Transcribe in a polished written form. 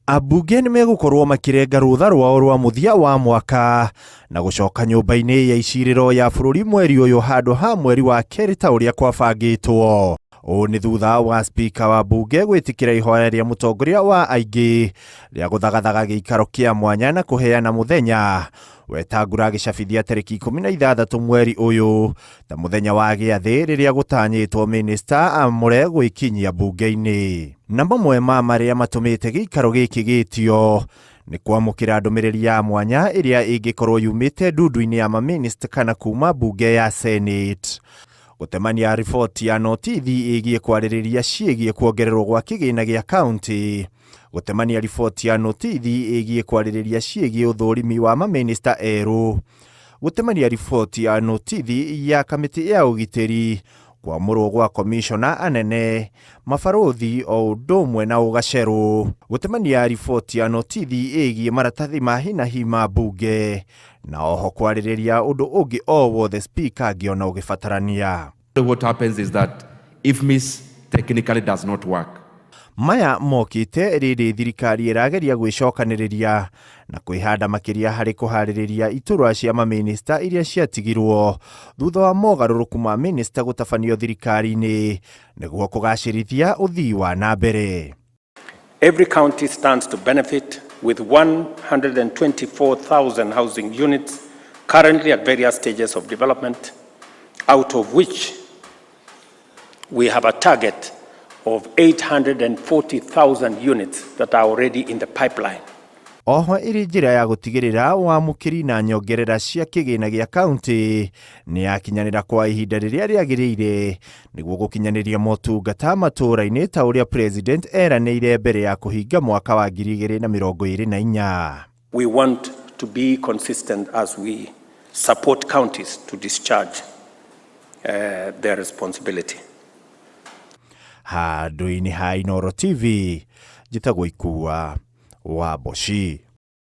Ambunge nĩ megũkorwo makĩrenga rũtha rwao rwa mũthia wa mwaka na gũcoka nyũmba-inĩ ya icirĩro ya bũrũri mweri ũyũ handũ ha mweri wa kerĩ ta ũrĩa kwabangĩtwo. Ũũ nĩ thutha wa spika wa Mbunge gwĩtĩkĩra ihoya rĩa mũtongoria wa aingĩ rĩa gũthagathaga gĩikaro kĩa mwanya na kũheana mũthenya. Wetangũra agĩcabithia tarĩki 16 mweri ũyũ ta mũthenya wa gĩathĩ rĩrĩa gũtanyĩtwo minista amũre gwĩkinyia mbunge-inĩ. Na mamwe ma marĩa matũmĩte gĩikaro gĩkĩ gĩtio nĩ kwamũkĩra ndũmĩrĩri ya mwanya ĩrĩa ĩngĩkorwo yumĩte ndundu-inĩ ya maminista kana kuma mbunge ya Senate. Gũtemania riboti ya notithi ĩgiĩ kwarĩrĩria ciĩgiĩ kuongererwo gwa kĩgĩna gĩa kaunti. Gũtemania riboti ya notithi ĩgiĩ kwarĩrĩria ciĩgiĩ ũthũrimi wa maminista erũ. Gũtemania riboti ya notithi ya kamĩtĩ ya ũgitĩri, kwamũrwo gwa komishona anene, mabarothi o ũndũ ũmwe na ũgacerũ. Gũtemania riboti ya notithi ĩgiĩ maratathi ma hinahi ma mbunge, na oho kwarĩrĩria ũndũ ũngĩ o wothe spika angĩona ũgĩbatarania. What happens is that if Miss technically does not work. Maya mokĩte rĩrĩ thirikari ĩrageria gwĩcokanĩrĩria na kwĩhanda makĩria harĩ kũharĩrĩria iturwa cia maminista iria ciatigirwo thutha wa mogarũrũku ma minista gũtabanio thirikari-inĩ nĩguo kũgacĩrithia ũthii wa na mbere. Every county stands to benefit with 124,000 housing units currently at various stages of development, out of which we have a target of 840,000 units that are already in the pipeline. Oho ĩrĩ njĩra ya gũtigĩrĩra wamũkĩri na nyongerera cia kĩgĩna gĩa kaunti nĩ yakinyanĩra kwa ihinda rĩrĩa rĩagĩrĩire nĩguo gũkinyanĩria motungata matũũra-inĩ ta ũrĩa president eranĩire mbere ya kũhinga mwaka wa 2024. We want to be consistent as we support counties to discharge their responsibility. Handũ-inĩ ha Inooro TV, njĩtagwo Ikua wa Boshi.